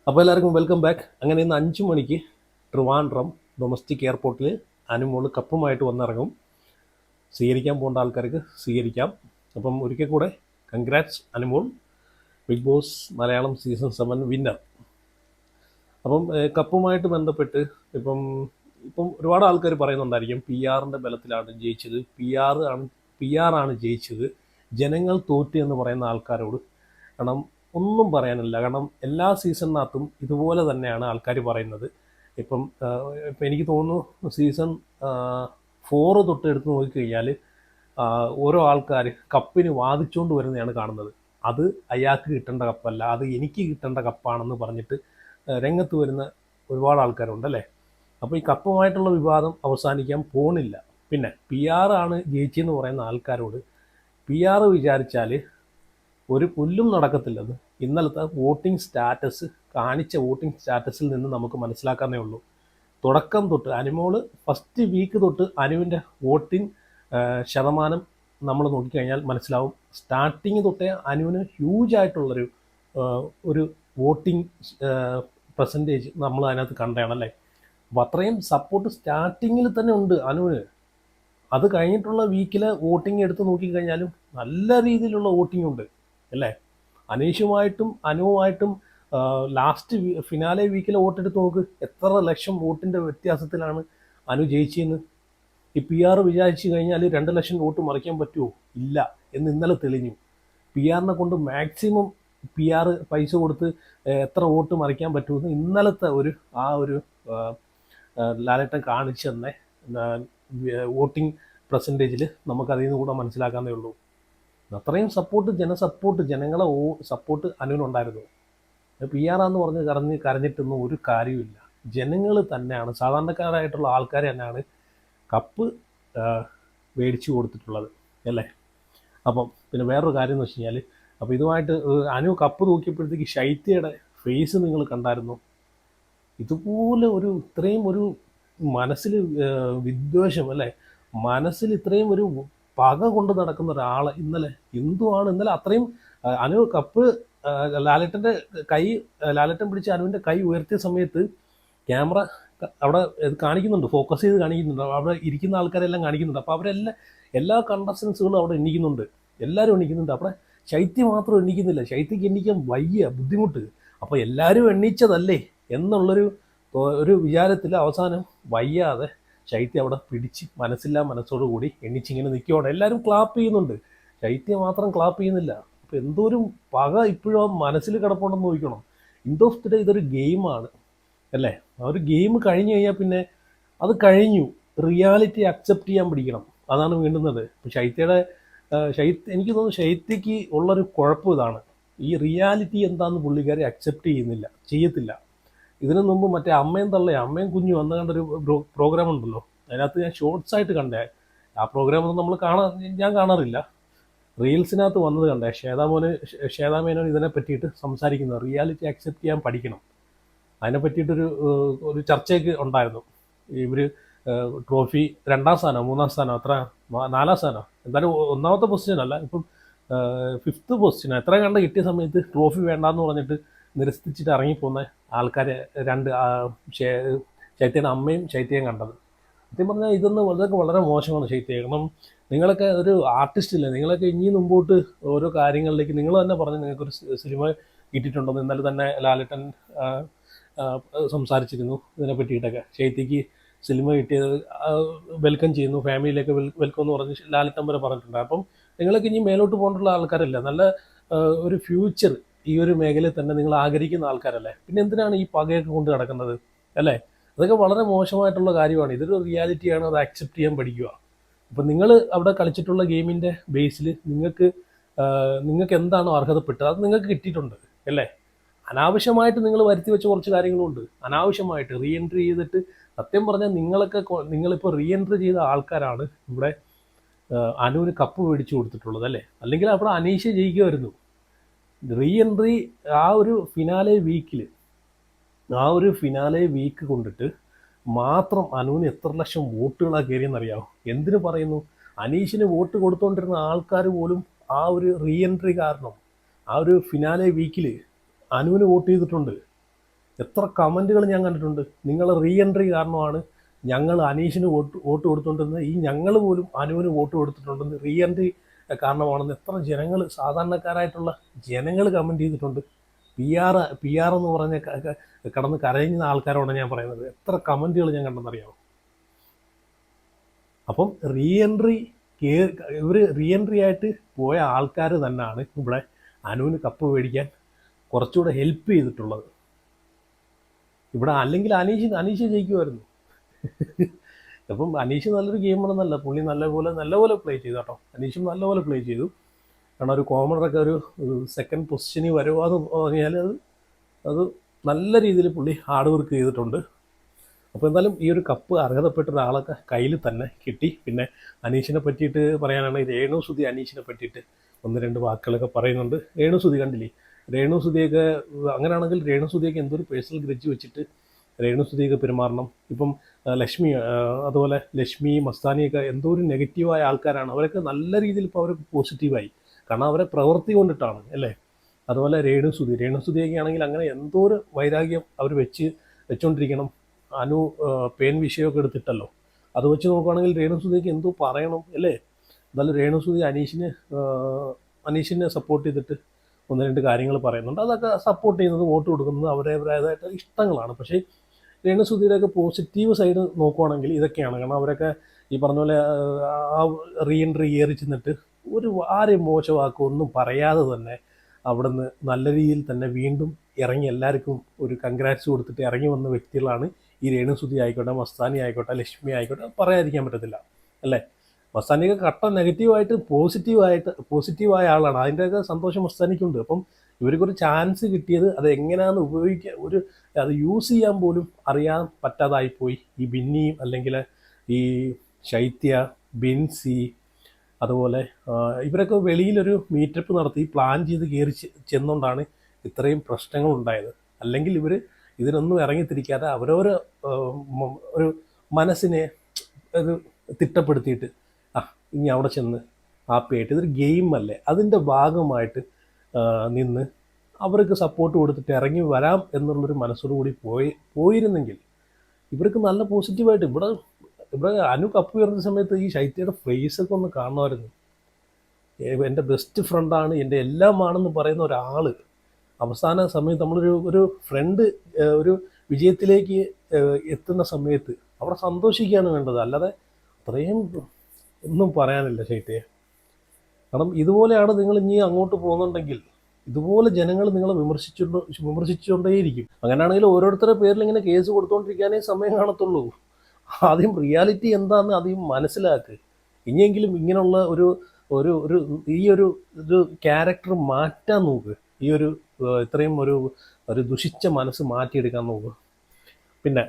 അപ്പോൾ എല്ലാവർക്കും welcome back. അങ്ങനെ ഇന്ന് 5 മണിക്ക് ട്രിവാൻഡ്രം ഡൊമസ്റ്റിക് എയർപോർട്ടിൽ അനുമോള് കപ്പുമായിട്ട് വന്നിറങ്ങും. സ്വീകരിക്കാൻ പോകേണ്ട ആൾക്കാർക്ക് സ്വീകരിക്കാം. അപ്പം ഒരിക്കൽ കൂടെ congrats Anumol, big boss Malayalam season 7 winner. അപ്പം കപ്പുമായിട്ട് ബന്ധപ്പെട്ട് ഇപ്പം ഒരുപാട് ആൾക്കാർ പറയുന്നുണ്ടായിരിക്കും പി ആറിൻ്റെ ബലത്തിലാണ് ജയിച്ചത്, പി ആറാണ് ജയിച്ചത്, ജനങ്ങൾ തോറ്റു എന്ന് പറയുന്ന ആൾക്കാരോട് കാരണം ഒന്നും പറയാനില്ല. കാരണം എല്ലാ സീസണിനകത്തും ഇതുപോലെ തന്നെയാണ് ആൾക്കാർ പറയുന്നത്. ഇപ്പം എനിക്ക് തോന്നുന്നു സീസൺ 4 തൊട്ട് എടുത്ത് നോക്കിക്കഴിഞ്ഞാൽ ഓരോ ആൾക്കാർ കപ്പിന് വാദിച്ചുകൊണ്ട് വരുന്നതാണ് കാണുന്നത്. അത് അയാൾക്ക് കിട്ടേണ്ട കപ്പല്ല, അത് എനിക്ക് കിട്ടേണ്ട കപ്പാണെന്ന് പറഞ്ഞിട്ട് രംഗത്ത് വരുന്ന ഒരുപാട് ആൾക്കാരുണ്ട് അല്ലേ. അപ്പോൾ ഈ കപ്പുമായിട്ടുള്ള വിവാദം അവസാനിക്കാൻ പോണില്ല. പിന്നെ പി ആറാണ് ജയിച്ചെന്ന് പറയുന്ന ആൾക്കാരോട് പി ആറ് വിചാരിച്ചാൽ ഒരു പുല്ലും നടക്കത്തില്ലെന്ന് ഇന്നലത്തെ വോട്ടിംഗ് സ്റ്റാറ്റസ് കാണിച്ച വോട്ടിംഗ് സ്റ്റാറ്റസിൽ നിന്ന് നമുക്ക് മനസ്സിലാക്കാനേ ഉള്ളൂ. തുടക്കം തൊട്ട് അനുമോള് ഫസ്റ്റ് വീക്ക് തൊട്ട് അനുവിൻ്റെ വോട്ടിംഗ് ശതമാനം നമ്മൾ നോക്കിക്കഴിഞ്ഞാൽ മനസ്സിലാവും. സ്റ്റാർട്ടിങ് തൊട്ടേ അനുവിന് ഹ്യൂജായിട്ടുള്ളൊരു ഒരു വോട്ടിംഗ് പെർസെൻറ്റേജ് നമ്മൾ അതിനകത്ത് കണ്ടതാണല്ലേ. അപ്പോൾ അത്രയും സപ്പോർട്ട് സ്റ്റാർട്ടിങ്ങിൽ തന്നെ ഉണ്ട് അനുവിന്. അത് കഴിഞ്ഞിട്ടുള്ള വീക്കിലെ വോട്ടിംഗ് എടുത്ത് നോക്കിക്കഴിഞ്ഞാലും നല്ല രീതിയിലുള്ള വോട്ടിംഗ് ഉണ്ട് അല്ലേ. അനീഷുമായിട്ടും അനുവുമായിട്ടും ലാസ്റ്റ് ഫിനാലെ വീക്കിലെ വോട്ടെടുത്ത് നോക്ക്, എത്ര ലക്ഷം വോട്ടിൻ്റെ വ്യത്യാസത്തിലാണ് അനു ജയിച്ചതെന്ന്. ഈ പി ആർ വിചാരിച്ചു കഴിഞ്ഞാൽ 2 ലക്ഷം വോട്ട് മറിക്കാൻ പറ്റുമോ? ഇല്ല എന്ന് ഇന്നലെ തെളിഞ്ഞു. പി ആറിനെ കൊണ്ട് മാക്സിമം പി ആർ പൈസ കൊടുത്ത് എത്ര വോട്ട് മറിക്കാൻ പറ്റുമെന്ന് ഇന്നലത്തെ ഒരു ലാലേട്ടൻ കാണിച്ചു തന്നെ വോട്ടിംഗ് പെർസെൻറ്റേജിൽ നമുക്കതിൽ നിന്ന് കൂടെ മനസ്സിലാക്കാനേ ഉള്ളൂ. അത്രയും സപ്പോർട്ട് ജനങ്ങളെ സപ്പോർട്ട് അനുവിനുണ്ടായിരുന്നു. പി ആറാന്ന് പറഞ്ഞ് കരഞ്ഞിട്ടൊന്നും ഒരു കാര്യമില്ല. ജനങ്ങൾ തന്നെയാണ്, സാധാരണക്കാരായിട്ടുള്ള ആൾക്കാർ തന്നെയാണ് കപ്പ് മേടിച്ചു കൊടുത്തിട്ടുള്ളത് അല്ലേ. അപ്പം പിന്നെ വേറൊരു കാര്യം എന്ന് വെച്ച് കഴിഞ്ഞാൽ, അപ്പോൾ ഇതുമായിട്ട് അനു കപ്പ് തൂക്കിയപ്പോഴത്തേക്ക് ശൈത്യയുടെ ഫേസ് നിങ്ങൾ കണ്ടായിരുന്നു. ഇതുപോലെ ഇത്രയും ഒരു മനസ്സിൽ വിദ്വേഷം അല്ലേ, മനസ്സിൽ ഇത്രയും ഒരു പക കൊണ്ട് നടക്കുന്ന ഒരാളെ ഇന്നലെ ഇന്നലെ അത്രയും അനു കപ്പ് ലാലേട്ടൻ പിടിച്ച് അനുവിൻ്റെ കൈ ഉയർത്തിയ സമയത്ത് ക്യാമറ അവിടെ കാണിക്കുന്നുണ്ട്, ഫോക്കസ് ചെയ്ത് കാണിക്കുന്നുണ്ട്, അവിടെ ഇരിക്കുന്ന ആൾക്കാരെല്ലാം കാണിക്കുന്നുണ്ട്. അപ്പോൾ എല്ലാ കണ്ടസ്റ്റൻസുകളും അവിടെ എണ്ണിക്കുന്നുണ്ട്, എല്ലാവരും എണ്ണിക്കുന്നുണ്ട്. അവിടെ ശൈത്യ മാത്രം എണ്ണിക്കുന്നില്ല, ശൈത്യക്ക് എണ്ണിക്കാൻ ബുദ്ധിമുട്ട്. അപ്പോൾ എല്ലാവരും എണ്ണിച്ചതല്ലേ എന്നുള്ളൊരു വിചാരത്തിൽ അവസാനം വയ്യാതെ ശൈത്യം അവിടെ പിടിച്ച് മനസ്സോടുകൂടി എണ്ണിച്ചിങ്ങനെ നിൽക്കുവാണ്. എല്ലാവരും ക്ലാപ്പ് ചെയ്യുന്നുണ്ട്, ശൈത്യം മാത്രം ക്ലാപ്പ് ചെയ്യുന്നില്ല. അപ്പോൾ എന്തോരം പക ഇപ്പോഴും മനസ്സിൽ കിടപ്പുണ്ടെന്ന് നോക്കണം. എൻഡ് ഓഫ് ദി ഡേ ഇതൊരു ഗെയിമാണ് അല്ലേ. ആ ഒരു ഗെയിം കഴിഞ്ഞു കഴിഞ്ഞാൽ പിന്നെ അത് കഴിഞ്ഞു. റിയാലിറ്റി അക്സെപ്റ്റ് ചെയ്യാൻ പഠിക്കണം, അതാണ് വേണ്ടുന്നത്. എനിക്ക് തോന്നുന്നു ശൈത്യക്ക് ഉള്ളൊരു കുഴപ്പം ഇതാണ്, ഈ റിയാലിറ്റി എന്താണെന്ന് പുള്ളിക്കാരെ അക്സെപ്റ്റ് ചെയ്യത്തില്ല. ഇതിനു മുമ്പ് മറ്റേ അമ്മയും കുഞ്ഞു വന്ന കണ്ടൊരു പ്രോഗ്രാം ഉണ്ടല്ലോ, അതിനകത്ത് ഞാൻ ഷോർട്സ് ആയിട്ട് കണ്ടേ. ആ പ്രോഗ്രാമൊന്നും ഞാൻ കാണാറില്ല, റീൽസിനകത്ത് വന്നത് കണ്ടേ. ശ്വേതാമേനോൻ ഇതിനെ പറ്റിയിട്ട് സംസാരിക്കുന്നത് റിയാലിറ്റി അക്സെപ്റ്റ് ചെയ്യാൻ പഠിക്കണം. അതിനെ പറ്റിയിട്ടൊരു ചർച്ചയൊക്കെ ഉണ്ടായിരുന്നു. ഇവർ ട്രോഫി 2ാം സ്ഥാനം 3ാം സ്ഥാനം അത്ര 4ാം സ്ഥാനം എന്തായാലും 1ാമത്തെ പൊസിഷൻ അല്ല, ഇപ്പം 5th പൊസിഷൻ എത്ര കണ്ട് കിട്ടിയ സമയത്ത് ട്രോഫി വേണ്ടാന്ന് പറഞ്ഞിട്ട് നിരസിച്ചിട്ട് ഇറങ്ങിപ്പോകുന്ന ആൾക്കാരെ ചൈത്യയുടെ അമ്മയും ചൈത്യയും കണ്ടത്. സത്യം പറഞ്ഞാൽ ഇതൊക്കെ വളരെ മോശമാണ് ശൈത്യ. കാരണം നിങ്ങളൊക്കെ ഒരു ആർട്ടിസ്റ്റ് ഇല്ലേ, നിങ്ങളൊക്കെ ഇനി മുമ്പോട്ട് ഓരോ കാര്യങ്ങളിലേക്ക് നിങ്ങൾ തന്നെ പറഞ്ഞ് നിങ്ങൾക്കൊരു സിനിമ കിട്ടിയിട്ടുണ്ടെന്ന് ഇന്നലെ തന്നെ ലാലേട്ടൻ സംസാരിച്ചിരുന്നു ഇതിനെ പറ്റിയിട്ടൊക്കെ. ശൈത്യക്ക് സിനിമ കിട്ടിയത് വെൽക്കം ചെയ്യുന്നു, ഫാമിലിയിലേക്ക് വെൽക്കം എന്ന് പറഞ്ഞ് ലാലേട്ടൻ വരെ പറഞ്ഞിട്ടുണ്ട്. അപ്പം നിങ്ങളൊക്കെ ഇനി മേലോട്ട് പോകേണ്ടുള്ള ആൾക്കാരല്ല, നല്ല ഒരു ഫ്യൂച്ചർ ഈ ഒരു മേഖലയിൽ തന്നെ നിങ്ങൾ ആഗ്രഹിക്കുന്ന ആൾക്കാരല്ലേ. പിന്നെ എന്തിനാണ് ഈ പകയൊക്കെ കൊണ്ട് നടക്കുന്നത് അല്ലേ. അതൊക്കെ വളരെ മോശമായിട്ടുള്ള കാര്യമാണ്. ഇതൊരു റിയാലിറ്റിയാണ്, അത് അക്സെപ്റ്റ് ചെയ്യാൻ പഠിക്കുക. അപ്പം നിങ്ങൾ അവിടെ കളിച്ചിട്ടുള്ള ഗെയിമിൻ്റെ ബേസിൽ നിങ്ങൾക്ക് എന്താണോ അർഹതപ്പെട്ടത് അത് നിങ്ങൾക്ക് കിട്ടിയിട്ടുണ്ട് അല്ലേ. അനാവശ്യമായിട്ട് നിങ്ങൾ വരുത്തി വെച്ച കുറച്ച് കാര്യങ്ങളുണ്ട്. അനാവശ്യമായിട്ട് റീ എൻട്രി ചെയ്തിട്ട്, സത്യം പറഞ്ഞാൽ നിങ്ങളിപ്പോൾ റീ എൻട്രി ചെയ്ത ആൾക്കാരാണ് ഇവിടെ അനുവിന് കപ്പ് മേടിച്ചു കൊടുത്തിട്ടുള്ളത് അല്ലേ. അല്ലെങ്കിൽ അവിടെ അനീഷ് ജയിക്കുമായിരുന്നു. റീ എൻട്രി ആ ഒരു ഫിനാലെ വീക്ക് കൊണ്ടിട്ട് മാത്രം അനുവിന് എത്ര ലക്ഷം വോട്ടുകളാണ് കയറിയെന്നറിയാമോ. എന്തിനു പറയുന്നു, അനീഷിന് വോട്ട് കൊടുത്തുകൊണ്ടിരുന്ന ആൾക്കാർ പോലും ആ ഒരു റീ എൻട്രി കാരണം ആ ഒരു ഫിനാലെ വീക്കിൽ അനുവിന് വോട്ട് ചെയ്തിട്ടുണ്ട്. എത്ര കമൻറ്റുകൾ ഞാൻ കണ്ടിട്ടുണ്ട്. നിങ്ങൾ റീ എൻട്രി കാരണമാണ് ഞങ്ങൾ അനീഷിന് വോട്ട് കൊടുത്തുകൊണ്ടിരുന്നത്, ഈ ഞങ്ങൾ പോലും അനുവിന് വോട്ട് കൊടുത്തിട്ടുണ്ടെന്ന്, റീ എൻട്രി കാരണമാണെന്ന് എത്ര ജനങ്ങൾ, സാധാരണക്കാരായിട്ടുള്ള ജനങ്ങൾ കമൻറ്റ് ചെയ്തിട്ടുണ്ട്. പി ആർ എന്ന് പറഞ്ഞ് കിടന്ന് കരയുന്ന ആൾക്കാരോടാണ് ഞാൻ പറയുന്നത്. എത്ര കമൻറ്റുകൾ ഞാൻ കണ്ടെന്നറിയാമോ? അപ്പം ഇവർ റീ എൻട്രി ആയിട്ട് പോയ ആൾക്കാർ തന്നെയാണ് ഇവിടെ അനുവിന് കപ്പ് മേടിക്കാൻ കുറച്ചുകൂടെ ഹെൽപ്പ് ചെയ്തിട്ടുള്ളത്. ഇവിടെ അല്ലെങ്കിൽ അനീഷ് ജയിക്കുമായിരുന്നു. അപ്പം അനീഷ് നല്ലൊരു ഗെയിമറെന്നല്ല, പുള്ളി നല്ലപോലെ പ്ലേ ചെയ്തു കേട്ടോ. അനീഷും നല്ലപോലെ പ്ലേ ചെയ്തു. കാരണം ഒരു കോമണറൊക്കെ ഒരു സെക്കൻഡ് പൊസിഷനിൽ വരുവാന്ന് പറഞ്ഞാൽ അത് നല്ല രീതിയിൽ പുള്ളി ഹാർഡ് വർക്ക് ചെയ്തിട്ടുണ്ട്. അപ്പോൾ എന്തായാലും ഈ ഒരു കപ്പ് അർഹതപ്പെട്ട ഒരാളൊക്കെ കയ്യിൽ തന്നെ കിട്ടി. പിന്നെ അനീഷിനെ പറ്റിയിട്ട് പറയാനാണെങ്കിൽ രേണുസുതി അനീഷിനെ പറ്റിയിട്ട് 1-2 വാക്കുകളൊക്കെ പറയുന്നുണ്ട്. രേണുസുതി കണ്ടില്ലേ, രേണുസുതിയൊക്കെ അങ്ങനെയാണെങ്കിൽ രേണുസുതിയൊക്കെ എന്തൊരു പേഴ്സണൽ ഗ്രഡ്ജ് വെച്ചിട്ട് രേണുസുതിയൊക്കെ പെരുമാറണം. ഇപ്പം ലക്ഷ്മി, അതുപോലെ ലക്ഷ്മി മസ്താനിയൊക്കെ എന്തോ ഒരു നെഗറ്റീവായ ആൾക്കാരാണ്. അവരൊക്കെ നല്ല രീതിയിൽ ഇപ്പോൾ അവർ പോസിറ്റീവായി, കാരണം അവരെ പ്രവൃത്തി കൊണ്ടിട്ടാണ് അല്ലേ. അതുപോലെ രേണുസുതിയൊക്കെ ആണെങ്കിൽ അങ്ങനെ എന്തോ ഒരു വൈരാഗ്യം അവർ വെച്ചുകൊണ്ടിരിക്കണം. പേൻ വിഷയമൊക്കെ എടുത്തിട്ടല്ലോ, അത് വെച്ച് നോക്കുകയാണെങ്കിൽ രേണുസുതിക്ക് എന്തോ പറയണം അല്ലേ. എന്തായാലും രേണുസുതി അനീഷിനെ സപ്പോർട്ട് ചെയ്തിട്ട് 1-2 കാര്യങ്ങൾ പറയുന്നുണ്ട്. അതൊക്കെ സപ്പോർട്ട് ചെയ്യുന്നത്, വോട്ട് കൊടുക്കുന്നത് അവരവരുടേതായിട്ട് ഇഷ്ടങ്ങളാണ്. പക്ഷേ രേണുസുതിയുടെയൊക്കെ പോസിറ്റീവ് സൈഡ് നോക്കുവാണെങ്കിൽ ഇതൊക്കെയാണ്. കാരണം അവരൊക്കെ ഈ പറഞ്ഞ പോലെ ആ റീ എൻട്രി കയറി ചെന്നിട്ട് ആരെയും മോശമാക്കൊന്നും പറയാതെ തന്നെ അവിടുന്ന് നല്ല രീതിയിൽ തന്നെ വീണ്ടും ഇറങ്ങി എല്ലാവർക്കും ഒരു കൺഗ്രാറ്റ്സ് കൊടുത്തിട്ട് ഇറങ്ങി വന്ന വ്യക്തികളാണ് ഈ രേണുസുതി ആയിക്കോട്ടെ, മസ്താനി ആയിക്കോട്ടെ, ലക്ഷ്മി ആയിക്കോട്ടെ, പറയാതിരിക്കാൻ പറ്റത്തില്ല അല്ലേ. മസ്താനിക്ക് കട്ട നെഗറ്റീവായിട്ട് പോസിറ്റീവായ ആളാണ്. അതിൻ്റെയൊക്കെ സന്തോഷം മസ്താനിക്കുണ്ട്. അപ്പം ഇവർക്കൊരു ചാൻസ് കിട്ടിയത് അത് എങ്ങനെയാണെന്ന് അത് യൂസ് ചെയ്യാൻ പോലും അറിയാൻ പറ്റാതായിപ്പോയി. ഈ ബിന്നിയും അല്ലെങ്കിൽ ഈ ശൈത്യ, ബിൻസി, അതുപോലെ ഇവരൊക്കെ വെളിയിലൊരു മീറ്റപ്പ് നടത്തി പ്ലാൻ ചെയ്ത് കയറി ചെന്നുകൊണ്ടാണ് ഇത്രയും പ്രശ്നങ്ങളുണ്ടായത്. അല്ലെങ്കിൽ ഇവർ ഇതിനൊന്നും ഇറങ്ങിത്തിരിക്കാതെ അവരവർ ഒരു മനസ്സിനെ ഒരു തിട്ടപ്പെടുത്തിയിട്ട് ഇനി അവിടെ ചെന്ന് ഹാപ്പിയായിട്ട്, ഇതൊരു ഗെയിം അല്ലേ, അതിൻ്റെ ഭാഗമായിട്ട് നിന്ന് അവർക്ക് സപ്പോർട്ട് കൊടുത്തിട്ട് ഇറങ്ങി വരാം എന്നുള്ളൊരു മനസ്സോടുകൂടി പോയിരുന്നെങ്കിൽ ഇവർക്ക് നല്ല പോസിറ്റീവായിട്ട് ഇവിടെ അനു കപ്പ് വരുന്ന സമയത്ത് ഈ ശൈത്യയുടെ ഫേസൊക്കെ ഒന്ന് കാണുമായിരുന്നു. എൻ്റെ ബെസ്റ്റ് ഫ്രണ്ടാണ്, എൻ്റെ എല്ലാമാണെന്ന് പറയുന്ന ഒരാൾ അവസാന സമയത്ത് ഒരു ഫ്രണ്ട് ഒരു വിജയത്തിലേക്ക് എത്തുന്ന സമയത്ത് അവിടെ സന്തോഷിക്കുകയാണ് വേണ്ടത്, അല്ലാതെ അത്രയും ഒന്നും പറയാനില്ല ശൈത്യയെ. കാരണം ഇതുപോലെയാണ് നിങ്ങൾ ഇനി അങ്ങോട്ട് പോകുന്നുണ്ടെങ്കിൽ ഇതുപോലെ ജനങ്ങൾ നിങ്ങളെ വിമർശിച്ചുകൊണ്ടേയിരിക്കും. അങ്ങനെയാണെങ്കിൽ ഓരോരുത്തരുടെ പേരിൽ ഇങ്ങനെ കേസ് കൊടുത്തുകൊണ്ടിരിക്കാനേ സമയം കാണത്തുള്ളൂ. ആദ്യം റിയാലിറ്റി എന്താണെന്ന് ആദ്യം മനസ്സിലാക്ക്. ഇനിയെങ്കിലും ഇങ്ങനെയുള്ള ഒരു ക്യാരക്ടർ മാറ്റാൻ നോക്ക്. ഇത്രയും ഒരു ദുഷിച്ച മനസ്സ് മാറ്റിയെടുക്കാൻ നോക്കുക. പിന്നെ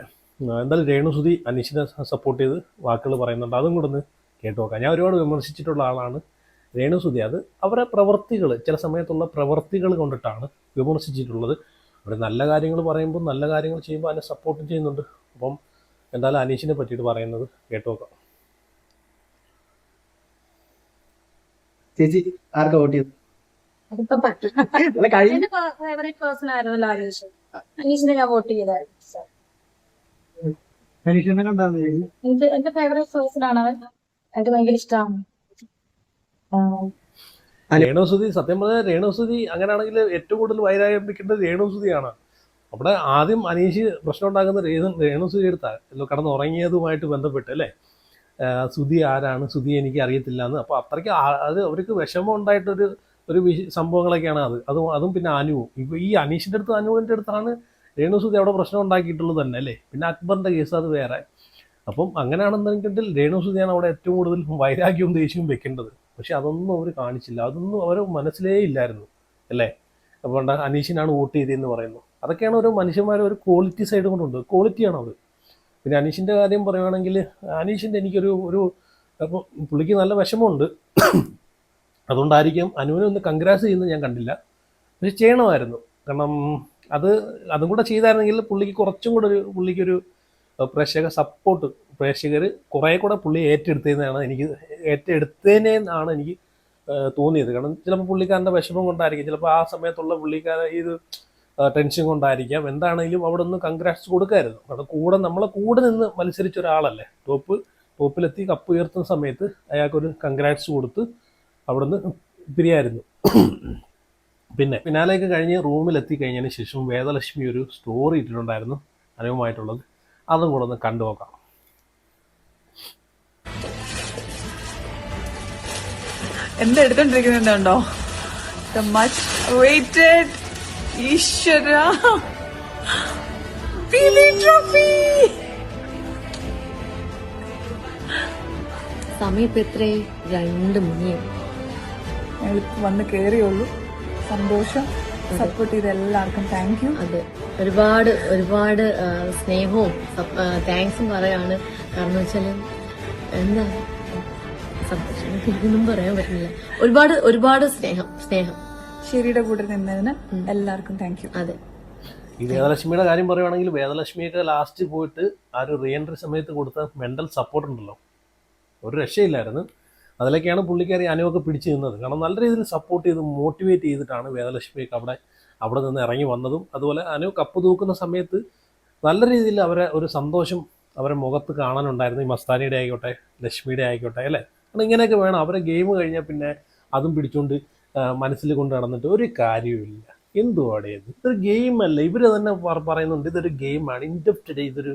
എന്തായാലും രേണുസുതി അനീഷിനെ സപ്പോർട്ട് ചെയ്ത് വാക്കുകൾ പറയുന്നുണ്ട്, അതും കൂടെ ഒന്ന് കേട്ടു നോക്കാം. ഞാൻ ഒരുപാട് വിമർശിച്ചിട്ടുള്ള ആളാണ് രേണുസുതി. അത് അവരെ പ്രവൃത്തികൾ, ചില സമയത്തുള്ള പ്രവൃത്തികൾ കൊണ്ടിട്ടാണ് വിമർശിച്ചിട്ടുള്ളത്. അവർ നല്ല കാര്യങ്ങൾ പറയുമ്പോൾ, നല്ല കാര്യങ്ങൾ ചെയ്യുമ്പോൾ അതിനെ സപ്പോർട്ട് ചെയ്യുന്നുണ്ട്. അപ്പം എന്തായാലും അനീഷിനെ പറ്റിയിട്ട് പറയുന്നത് കേട്ടു നോക്കാം. ചേച്ചി ആർക്കാ വോട്ട് ചെയ്തത്? ഫേവറേറ്റ് പേഴ്സൺ ആയിരുന്നല്ലോ അനീഷ്. അനീഷിനെ ഞാൻ വോട്ട് ചെയ്തായിരുന്നു. എന്റെ ഫേവറേറ്റ് പേഴ്സൺ ആണ് അവൻ. എനിക്ക് ഭയങ്കര ഇഷ്ടമാണ്. രേണുസുതി, സത്യം പറഞ്ഞാൽ രേണുസുതി അങ്ങനെയാണെങ്കിൽ ഏറ്റവും കൂടുതൽ വൈരാഗ്യപ്പിക്കേണ്ടത് രേണുസുതിയാണ്. അവിടെ ആദ്യം അനീഷ് പ്രശ്നം ഉണ്ടാക്കുന്ന രേണുസുതി എടുത്താൽ കടന്നുറങ്ങിയതുമായിട്ട് ബന്ധപ്പെട്ട് അല്ലേ. സുധി ആരാണ്, സുധി എനിക്ക് അറിയത്തില്ല എന്ന്. അപ്പോൾ അത്രയ്ക്ക് അത് അവർക്ക് വിഷമം ഉണ്ടായിട്ടൊരു സംഭവങ്ങളൊക്കെയാണ് അതും പിന്നെ അനുവും. ഇപ്പോൾ ഈ അനീഷിൻ്റെ അനുവിൻ്റെ അടുത്താണ് രേണുസുതി അവിടെ പ്രശ്നം ഉണ്ടാക്കിയിട്ടുള്ളത് തന്നെ അല്ലേ. പിന്നെ അക്ബറിൻ്റെ കേസ് അത് വേറെ. അപ്പം അങ്ങനെയാണെന്നുണ്ടെങ്കിൽ രേണുസുതിയാണ് അവിടെ ഏറ്റവും കൂടുതൽ വൈരാഗ്യവും ദേഷ്യവും വെക്കേണ്ടത്. പക്ഷെ അതൊന്നും അവർ കാണിച്ചില്ല, അതൊന്നും അവർ മനസ്സിലേ ഇല്ലായിരുന്നു അല്ലേ. അപ്പോൾ അനീഷിനാണ് വോട്ട് ചെയ്തതെന്ന് പറയുന്നു. അതൊക്കെയാണ് ഒരു മനുഷ്യന്മാരെ ഒരു ക്വാളിറ്റി സൈഡ് കൊണ്ടുണ്ട്, ക്വാളിറ്റിയാണ് അത്. പിന്നെ അനീഷിൻ്റെ കാര്യം പറയുകയാണെങ്കിൽ അനീഷിൻ്റെ എനിക്കൊരു അപ്പോൾ പുള്ളിക്ക് നല്ല വിഷമമുണ്ട്. അതുകൊണ്ടായിരിക്കും അനുവിനെ ഒന്ന് കൺഗ്രാസ് ചെയ്യുന്നത് ഞാൻ കണ്ടില്ല. പക്ഷെ ചെയ്യണമായിരുന്നു. കാരണം അതും കൂടെ ചെയ്തായിരുന്നെങ്കിൽ പുള്ളിക്ക് കുറച്ചും കൂടെ പുള്ളിക്കൊരു പ്രേക്ഷകർ കുറേ കൂടെ പുള്ളി ഏറ്റെടുത്തതെന്നാണ് എനിക്ക് തോന്നിയത്. കാരണം ചിലപ്പോൾ പുള്ളിക്കാരൻ്റെ വിഷമം കൊണ്ടായിരിക്കും, ചിലപ്പോൾ ആ സമയത്തുള്ള പുള്ളിക്കാരൻ ടെൻഷൻ കൊണ്ടായിരിക്കാം, എന്താണെങ്കിലും അവിടെ നിന്ന് കൺഗ്രാറ്റ്സ് കൊടുക്കായിരുന്നു. കാരണം നമ്മളെ കൂടെ നിന്ന് മത്സരിച്ച ഒരാളല്ലേ, ടോപ്പിലെത്തി കപ്പ് ഉയർത്തുന്ന സമയത്ത് അയാൾക്കൊരു കൺഗ്രാറ്റ്സ് കൊടുത്ത് അവിടെ നിന്ന് പിരിയായിരുന്നു. പിന്നെ ഫിനാലേക്ക് കഴിഞ്ഞ് റൂമിലെത്തി കഴിഞ്ഞതിന് ശേഷം വേദലക്ഷ്മി ഒരു സ്റ്റോറി ഇട്ടിട്ടുണ്ടായിരുന്നു അനുവുമായിട്ടുള്ളത്, അതും കൂടെ ഒന്ന് കണ്ടു നോക്കാം. എന്താ എടുത്തോണ്ടിരിക്കുന്നുണ്ടോ? The much awaited ഈശ്വര ട്രോഫി. സമയം ഇപ്പൊ എത്രേ? 2 മണിയായി. ഞങ്ങളിപ്പോ വന്ന് കേറിയുള്ളൂ. സന്തോഷം. സപ്പോർട്ട് ചെയ്ത എല്ലാവർക്കും താങ്ക് യു. അതെ, ഒരുപാട് ഒരുപാട് സ്നേഹവും താങ്ക്സും പറയാണ്. കാരണം വെച്ചാല് എന്താ സന്തോഷം, എനിക്കൊന്നും പറയാൻ പറ്റില്ല. ഒരുപാട് ഒരുപാട് സ്നേഹം ശരിയുടെ കൂടെ നിന്നതിന് എല്ലാവർക്കും താങ്ക് യു. അതെ. ഈ വേദലക്ഷ്മിയുടെ കാര്യം പറയുവാണെങ്കിൽ വേദലക്ഷ്മിയൊക്കെ ലാസ്റ്റ് പോയിട്ട് ആ ഒരു റീ എൻട്രി സമയത്ത് കൊടുത്ത മെന്റൽ സപ്പോർട്ട് ഉണ്ടല്ലോ, ഒരു രക്ഷയില്ലായിരുന്നു. അതിലൊക്കെയാണ് പുള്ളിക്കാരി അനുവൊക്കെ പിടിച്ചു നിന്നത്. കാരണം നല്ല രീതിയിൽ സപ്പോർട്ട് ചെയ്ത് മോട്ടിവേറ്റ് ചെയ്തിട്ടാണ് വേദലക്ഷ്മിയൊക്കെ അവിടെ നിന്ന് ഇറങ്ങി വന്നതും. അതുപോലെ അനു കപ്പ് തൂക്കുന്ന സമയത്ത് നല്ല രീതിയിൽ അവരെ ഒരു സന്തോഷം അവരെ മുഖത്ത് കാണാനുണ്ടായിരുന്നു. ഈ മസ്താനിയുടെ ആയിക്കോട്ടെ ലക്ഷ്മിയുടെ ആയിക്കോട്ടെ അല്ലേ. കാരണം ഇങ്ങനെയൊക്കെ വേണം. അവരെ ഗെയിം കഴിഞ്ഞാൽ പിന്നെ അതും പിടിച്ചുകൊണ്ട് മനസ്സിൽ കൊണ്ട് നടന്നിട്ട് ഒരു കാര്യവുമില്ല. എന്തുവാടേ ഇത്? ഇതൊരു ഗെയിമല്ല. ഇവർ തന്നെ പറയുന്നുണ്ട് ഇതൊരു ഗെയിമാണ്, ഇൻഡെപ്റ്റഡ്, ഇതൊരു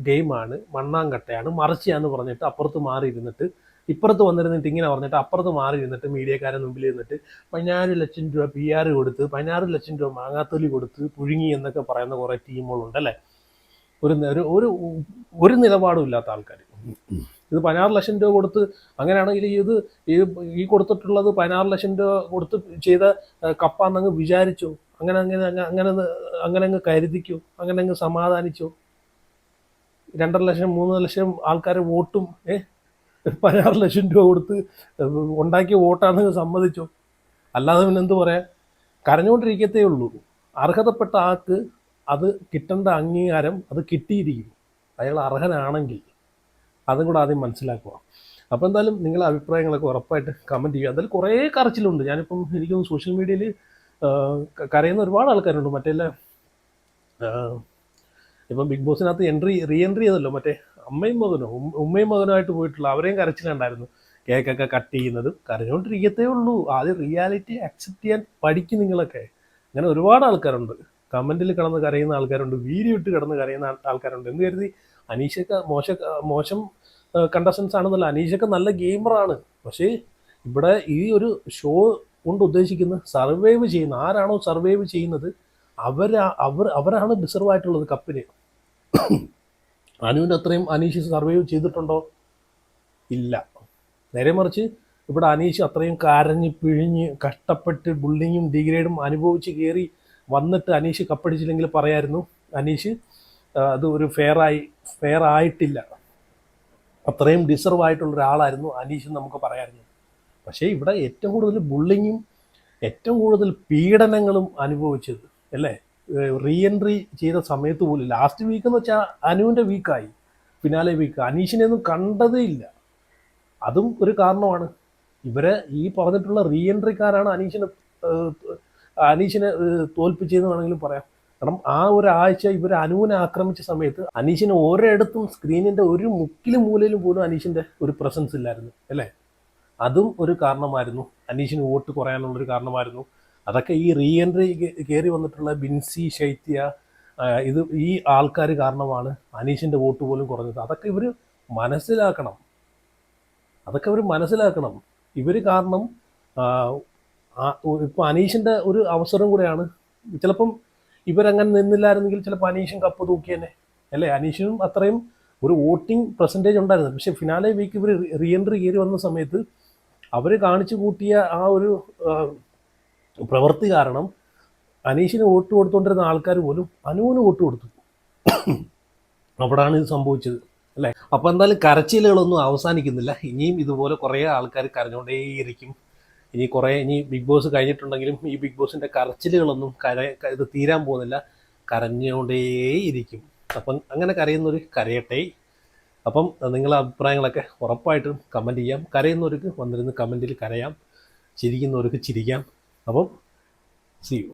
ഗെയിമാണ്, മണ്ണാങ്കട്ടയാണ്, മറിച്ചാന്ന് പറഞ്ഞിട്ട് അപ്പുറത്ത് മാറിയിരുന്നിട്ട് ഇപ്പുറത്ത് വന്നിരുന്നിട്ട് ഇങ്ങനെ പറഞ്ഞിട്ട് അപ്പുറത്ത് മാറിയിരുന്നിട്ട് മീഡിയക്കാരെ മുമ്പിൽ ഇരുന്നിട്ട് 16 ലക്ഷം രൂപ PR കൊടുത്ത് 16 ലക്ഷം രൂപ മാങ്ങാത്തൊലി കൊടുത്ത് പുഴുങ്ങി എന്നൊക്കെ പറയുന്ന കുറേ ടീമുകളുണ്ട് അല്ലേ. ഒരു നിലപാടും ഇല്ലാത്ത ആൾക്കാർ. ഇത് 16 ലക്ഷം രൂപ കൊടുത്ത് അങ്ങനെയാണെങ്കിൽ ഈ കൊടുത്തിട്ടുള്ളത് 16 ലക്ഷം രൂപ കൊടുത്ത് ചെയ്ത കപ്പാന്നങ്ങ് വിചാരിച്ചോ, അങ്ങനെ അങ്ങ് കരുതിക്കോ, അങ്ങനെ അങ്ങ് സമാധാനിച്ചോ. 2.5 ലക്ഷം 3 ലക്ഷം ആൾക്കാരെ വോട്ടും 16 ലക്ഷം രൂപ കൊടുത്ത് ഉണ്ടാക്കിയ വോട്ടാണെന്ന് സമ്മതിച്ചോ. അല്ലാതെ പിന്നെ എന്ത് പറയാ, കരഞ്ഞുകൊണ്ടിരിക്കത്തേ ഉള്ളൂ. അർഹതപ്പെട്ട ആൾക്ക് അത് കിട്ടേണ്ട അംഗീകാരം അത് കിട്ടിയിരിക്കും, അയാൾ അർഹനാണെങ്കിൽ. അതും കൂടെ ആദ്യം മനസ്സിലാക്കുക. അപ്പോൾ എന്തായാലും നിങ്ങളുടെ അഭിപ്രായങ്ങളൊക്കെ ഉറപ്പായിട്ട് കമൻറ്റ് ചെയ്യുക. എന്തായാലും കുറേ കരച്ചിലുണ്ട്. ഞാനിപ്പം എനിക്കൊന്ന് സോഷ്യൽ മീഡിയയിൽ കരയുന്ന ഒരുപാട് ആൾക്കാരുണ്ട്. മറ്റേ ഇപ്പം ബിഗ് ബോസിനകത്ത് റീ എൻട്രി ചെയ്തല്ലോ, മറ്റേ ഉമ്മയും മകനുമായിട്ട് പോയിട്ടുള്ള അവരെയും കരച്ചിലുണ്ടായിരുന്നു. കേക്കൊക്കെ കട്ട് ചെയ്യുന്നതും കരഞ്ഞുകൊണ്ടിരിക്കത്തേ ഉള്ളൂ. ആദ്യം റിയാലിറ്റി അക്സെപ്റ്റ് ചെയ്യാൻ പഠിക്കും നിങ്ങളൊക്കെ. അങ്ങനെ ഒരുപാട് ആൾക്കാരുണ്ട്. കമൻറ്റിൽ കിടന്ന് കരയുന്ന ആൾക്കാരുണ്ട്, വീഡിയോ ഇട്ട് കിടന്ന് കരയുന്ന ആൾക്കാരുണ്ട്. എന്ന് കരുതി അനീഷൊക്കെ മോശം കണ്ടസ്റ്റൻസ് ആണെന്നല്ല, അനീഷൊക്കെ നല്ല ഗെയിമറാണ്. പക്ഷേ ഇവിടെ ഈ ഒരു ഷോ കൊണ്ട് ഉദ്ദേശിക്കുന്നത് സർവൈവ് ചെയ്യുന്ന ആരാണോ സർവൈവ് ചെയ്യുന്നത് അവരാണ് ഡിസർവ് ആയിട്ടുള്ളത് കപ്പിന്. അനുവിൻ്റെ അത്രയും അനീഷ് സർവൈവ് ചെയ്തിട്ടുണ്ടോ? ഇല്ല. നേരെ മറിച്ച് ഇവിടെ അനീഷ് അത്രയും കരഞ്ഞ് പിഴിഞ്ഞ് കഷ്ടപ്പെട്ട് ബുള്ളിങ്ങും ഡിഗ്രേഡും അനുഭവിച്ച് കയറി വന്നിട്ട് അനീഷ് കപ്പടിച്ചില്ലെങ്കിൽ പറയായിരുന്നു അനീഷ് അത് ഒരു ഫെയർ ആയിട്ടില്ല, അത്രയും ഡിസർവ് ആയിട്ടുള്ള ഒരാളായിരുന്നു അനീഷ് നമുക്ക് പറയാമായിരുന്നു. പക്ഷേ ഇവിടെ ഏറ്റവും കൂടുതൽ ബുള്ളിങ്ങും ഏറ്റവും കൂടുതൽ പീഡനങ്ങളും അനുഭവിച്ചത് അല്ലേ റീ എൻട്രി ചെയ്ത സമയത്ത് പോലും. ലാസ്റ്റ് വീക്ക് എന്ന് വെച്ചാൽ അനുവിൻ്റെ വീക്കായി, ഫിനാലെ വീക്ക്. അനീഷിനെയൊന്നും കണ്ടതേ ഇല്ല. അതും ഒരു കാരണമാണ്. ഇവരെ ഈ പറഞ്ഞിട്ടുള്ള റീ എൻട്രിക്കാരാണ് അനീഷിനെ തോൽപ്പിച്ചതെന്ന് വേണമെങ്കിലും പറയാം. കാരണം ആ ഒരാഴ്ച ഇവർ അനുവിനെ ആക്രമിച്ച സമയത്ത് അനീഷിന് ഓരോയിടത്തും സ്ക്രീനിൻ്റെ ഒരു മുക്കിലും മൂലയിലും പോലും അനീഷിൻ്റെ ഒരു പ്രസൻസ് ഇല്ലായിരുന്നു അല്ലേ. അതും ഒരു കാരണമായിരുന്നു, അനീഷിന് വോട്ട് കുറയാനുള്ളൊരു കാരണമായിരുന്നു. അതൊക്കെ ഈ റീ എൻട്രി കയറി വന്നിട്ടുള്ള ബിൻസി, ശൈത്യ, ഈ ആൾക്കാർ കാരണമാണ് അനീഷിൻ്റെ വോട്ട് പോലും കുറഞ്ഞത്. അതൊക്കെ ഇവർ മനസ്സിലാക്കണം. ഇവർ കാരണം ഇപ്പോൾ അനീഷിൻ്റെ ഒരു അവസരം കൂടെയാണ്. ചിലപ്പം ഇവരങ്ങനെ നിന്നില്ലായിരുന്നെങ്കിൽ ചിലപ്പോൾ അനീഷും കപ്പ് തൂക്കിയന്നെ അല്ലേ. അനീഷിനും അത്രയും ഒരു വോട്ടിംഗ് പെർസെൻറ്റേജ് ഉണ്ടായിരുന്നു. പക്ഷേ ഫിനാലെ വീക്ക് ഇവർ റീ എൻട്രി കയറി വന്ന സമയത്ത് അവർ കാണിച്ചു കൂട്ടിയ ആ ഒരു പ്രവൃത്തി കാരണം അനീഷിന് വോട്ട് കൊടുത്തുകൊണ്ടിരുന്ന ആൾക്കാർ പോലും അനുവിന് വോട്ട് കൊടുത്തു. അവിടാണ് ഇത് സംഭവിച്ചത് അല്ലേ. അപ്പോൾ എന്തായാലും കരച്ചിലുകളൊന്നും അവസാനിക്കുന്നില്ല. ഇനിയും ഇതുപോലെ കുറേ ആൾക്കാർ കരഞ്ഞുകൊണ്ടേയിരിക്കും. ഇനി ബിഗ് ബോസ് കഴിഞ്ഞിട്ടുണ്ടെങ്കിലും ഈ ബിഗ് ബോസിൻ്റെ കരച്ചിലുകളൊന്നും ഇത് തീരാൻ പോകുന്നില്ല, കരഞ്ഞുകൊണ്ടേയിരിക്കും. അപ്പം അങ്ങനെ കരയുന്നവർ കരയട്ടെ. അപ്പം നിങ്ങളുടെ അഭിപ്രായങ്ങളൊക്കെ ഉറപ്പായിട്ടും കമൻറ്റ് ചെയ്യാം. കരയുന്നവർക്ക് വന്നിരുന്ന് കമൻറ്റിൽ കരയാം, ചിരിക്കുന്നവർക്ക് ചിരിക്കാം. അപ്പം see you.